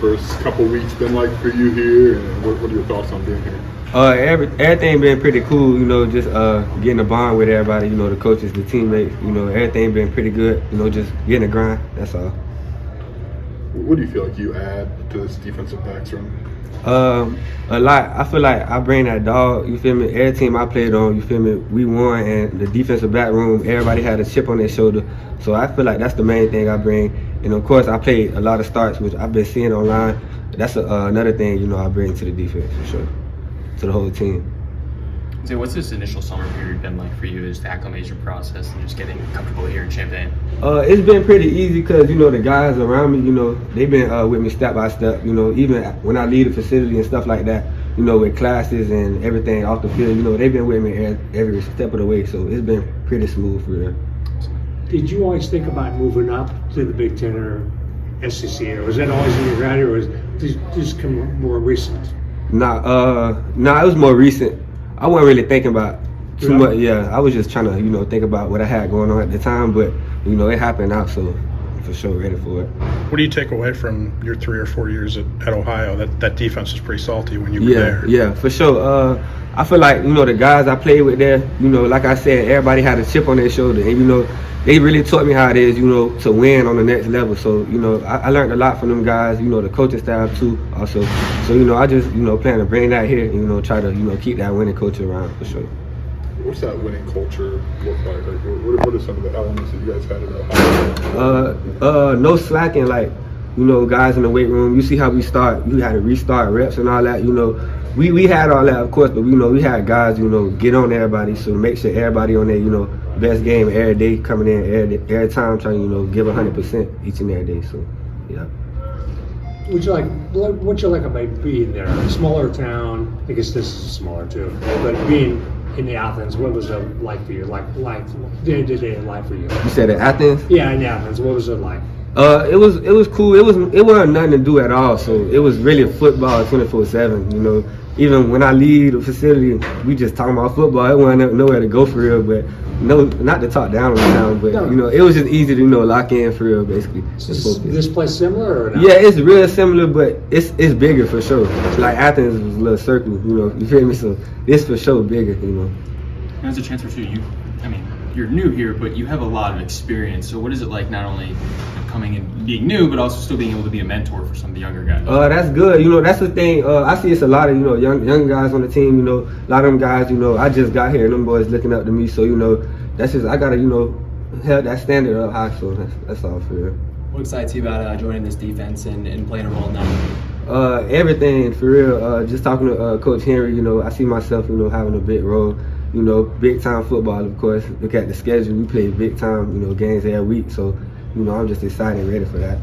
first couple weeks been like for you here, and what are your thoughts on being here? Everything been pretty cool, just getting a bond with everybody, the coaches, the teammates, everything been pretty good, just getting a grind, that's all. What do you feel like you add to this defensive backs room? A lot. I feel like I bring that dog, you feel me? Every team I played on, you feel me, we won, and the defensive back room, everybody had a chip on their shoulder. So I feel like that's the main thing I bring. And of course, I played a lot of starts, which I've been seeing online. That's another thing, I bring to the defense for sure, to the whole team. So what's this initial summer period been like for you as the acclimation process and just getting comfortable here in Champaign? It's been pretty easy because, the guys around me, they've been with me step by step, even when I leave the facility and stuff like that, with classes and everything off the field, they've been with me every step of the way. So it's been pretty smooth for real. Did you always think about moving up to the Big Ten or SEC, or was that always in your head, or was this come more recent? Nah, it was more recent. I wasn't really thinking about too much. Yeah, I was just trying to, think about what I had going on at the time, but it happened now, so I'm for sure ready for it. What do you take away from your 3 or 4 years at Ohio? That defense was pretty salty when you were there. Yeah, for sure. I feel like, the guys I played with there, like I said, everybody had a chip on their shoulder, and they really taught me how it is, to win on the next level. So, I learned a lot from them guys, the coaching staff too, also. So, I just, plan to bring that here and, try to, keep that winning culture around for sure. What's that winning culture look like? What are some of the elements that you guys had at Ohio? No slacking, like, guys in the weight room. You see how we start, you had to restart reps and all that, We had all that, of course, but, we had guys, get on everybody, so make sure everybody on their, best game every day, coming in every time, trying to, give 100% each and every day, so, yeah. What'd you like about being there? A smaller town, I guess this is smaller too, but being in the Athens, what was it like for you? Like day-to-day life for you? You said at Athens? Yeah, in Athens, what was it like? It was cool. It wasn't nothing to do at all. So it was really football 24/7. Even when I leave the facility, we just talking about football. It wasn't nowhere to go for real, but not to talk down on the town, but it was just easy to lock in for real, basically. Is this place similar or not? Yeah, it's real similar, but it's bigger for sure. Like Athens was a little circle, you feel me? So it's for sure bigger, As a transfer too, you're new here, but you have a lot of experience. So what is it like not only coming and being new, but also still being able to be a mentor for some of the younger guys? That's good. That's the thing. I see it's a lot of, young guys on the team, a lot of them guys, I just got here and them boys looking up to me. So, that's just, I got to, held that standard up high. So that's all for real. What excites you about joining this defense and playing a role now? Everything, for real. Just talking to Coach Henry, I see myself, having a big role. Big time football, of course. Look at the schedule. We play big time, games every week. So, I'm just excited and ready for that.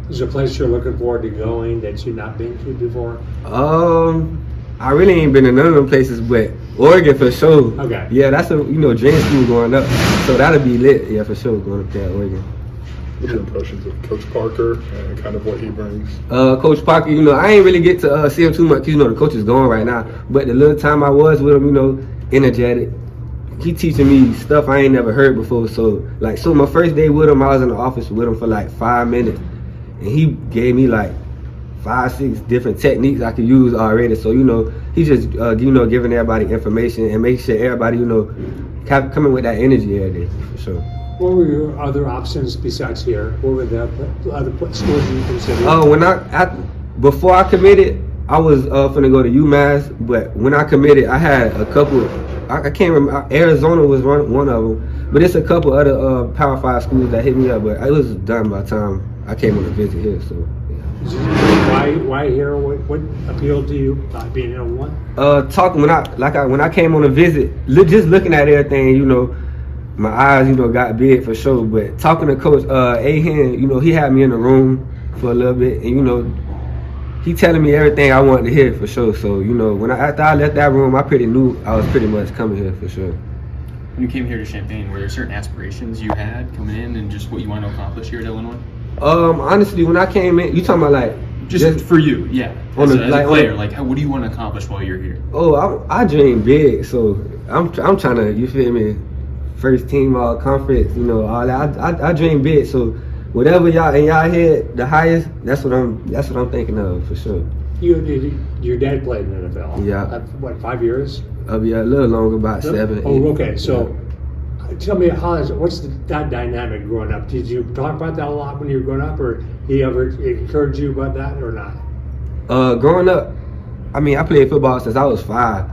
Is there a place you're looking forward to going that you've not been to before? I really ain't been to none of them places, but Oregon for sure. Okay. Yeah, that's a dream school going up. So that'll be lit. Yeah, for sure, going up there at Oregon. What's your impressions of Coach Parker and kind of what he brings? Coach Parker, I ain't really get to see him too much because, the coach is gone right now. But the little time I was with him, energetic. He teaching me stuff I ain't never heard before. So my first day with him, I was in the office with him for like 5 minutes. And he gave me like 5-6 different techniques I could use already. So, he just, giving everybody information and make sure everybody, coming with that energy every day, for sure. What were your other options besides here? What were the other schools you considered? Before I committed, I was finna go to UMass, but when I committed, I had a couple. I can't remember. Arizona was one of them, but it's a couple other Power 5 schools that hit me up. But it was done by the time I came on a visit here. So, yeah. Why here? What appealed to you about being here? One? When I came on a visit, just looking at everything, my eyes, got big for sure. But talking to Coach Ahen, he had me in the room for a little bit, and he telling me everything I wanted to hear for sure. So, after I left that room, I pretty knew I was pretty much coming here for sure. When you came here to Champaign, were there certain aspirations you had coming in and just what you want to accomplish here at Illinois? Honestly, when I came in, you talking about like just for you, yeah. As a player, what do you want to accomplish while you're here? Oh, I dream big, so I'm trying to, you feel me, first team all conference, all that. I dream big, so whatever y'all in y'all head the highest, that's what I'm thinking of for sure. Your dad played in the NFL. Yeah. What, 5 years? Yeah, a little longer, about 7. Oh, 8. okay. So, tell me, what's that dynamic growing up? Did you talk about that a lot when you were growing up, or he ever encouraged you about that, or not? Growing up, I mean, I played football since I was 5.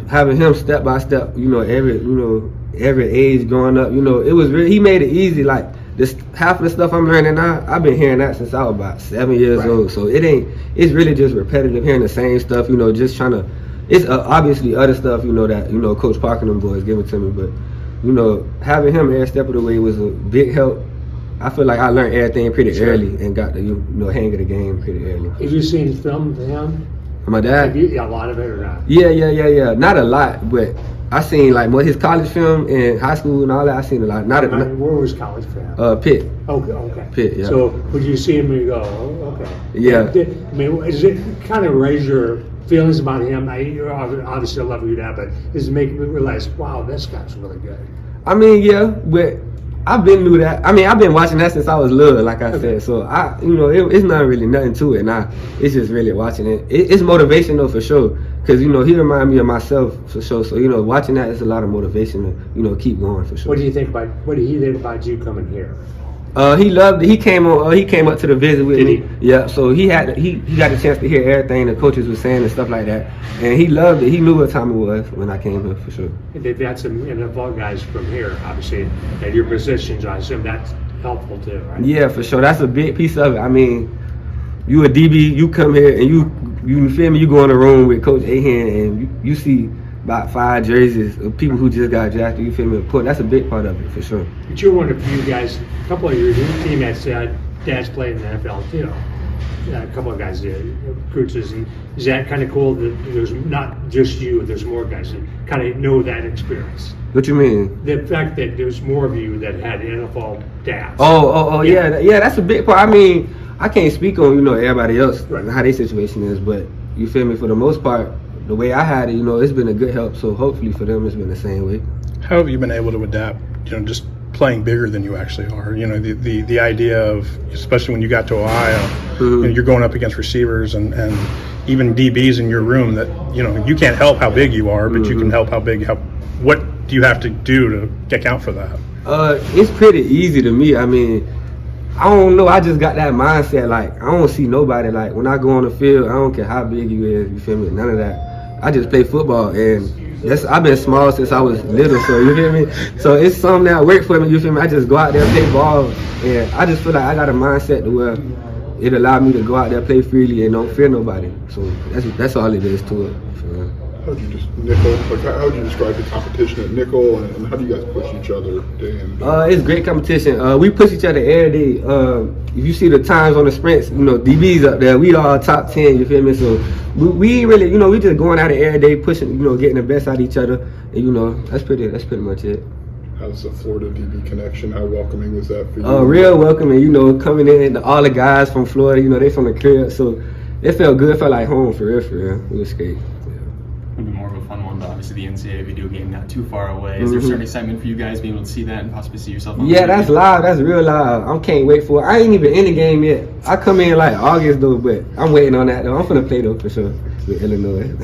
Having him step by step, every age growing up, it was really, he made it easy. Like this, half of the stuff I'm learning now, I've been hearing that since I was about 7 years old. So it's really just repetitive, hearing the same stuff, just trying to. It's obviously other stuff, that Coach Parker and them boys giving to me, but having him every step of the way was a big help. I feel like I learned everything pretty early and got the hang of the game pretty early. Have you seen film of him? My dad? Yeah, a lot of it or not? Yeah. Not a lot, but I seen like more his college film and high school and all that. I seen a lot. Not where was college film? Pitt. Okay. Pitt, yeah. So would you see him and you go, oh, okay. Yeah. Is it kind of raise your feelings about him? You obviously love your dad, but does it make you realize, wow, this guy's really good? I mean, yeah, but I've been knew that. I mean, I've been watching that since I was little, like I said. So it's not really nothing to it now. It's just really watching it. It's motivational for sure, because he remind me of myself for sure. So watching that is a lot of motivation to keep going for sure. What did he think about you coming here? He loved it. He came up to the visit with Did me. he? Yeah, so he got a chance to hear everything the coaches were saying and stuff like that, and he loved it. He knew what time it was when I came here for sure. They've got some NFL guys from here, obviously, at your positions. I assume that's helpful too, right? Yeah, for sure. That's a big piece of it. I mean, you a DB, you come here and you feel me. You go in the room with Coach Ahan and you see about 5 jerseys of people who just got drafted. You feel me? That's a big part of it for sure. But you're one of the few guys. A couple of your teammates, dads played in the NFL too. A couple of guys did. Coaches, and is that kind of cool that there's not just you? There's more guys that kind of know that experience. What you mean? The fact that there's more of you that had NFL dads. Oh, yeah. That's a big part. I mean, I can't speak on everybody else and how their situation is, but you feel me? For the most part, the way I had it, it's been a good help. So hopefully for them, it's been the same way. How have you been able to adapt? Just playing bigger than you actually are. The idea of, especially when you got to Ohio, you're going up against receivers and even DBs in your room that you can't help how big you are, but you can help what do you have to do to account for that? It's pretty easy to me. I mean, I don't know. I just got that mindset. Like, I don't see nobody. Like, when I go on the field, I don't care how big you is. You feel me? None of that. I just play football, and I've been small since I was little. So you feel me? So it's something that worked for me. You feel me? I just go out there and play ball, and I just feel like I got a mindset to where it allowed me to go out there, play freely, and don't fear nobody. So that's all it is to it. How would you just nickel? Like, how would you describe the competition at nickel, and how do you guys push each other day in? It's great competition. We push each other every day. If you see the times on the sprints, DB's up there. We all top 10. You feel me? So we really, we just going at it every day, pushing, getting the best out of each other. And that's pretty much it. How's the Florida DB connection? How welcoming was that for you? Real welcoming. Coming in, all the guys from Florida, they from the crib, so it felt good. It felt like home for real. It was great. Would be more of a fun one, but obviously the NCAA video game not too far away. Is there certain excitement for you guys being able to see that and possibly see yourself on Yeah, that's live. That's real live. I can't wait for it. I ain't even in the game yet. I come in like August though, but I'm waiting on that though. I'm finna play though for sure with Illinois.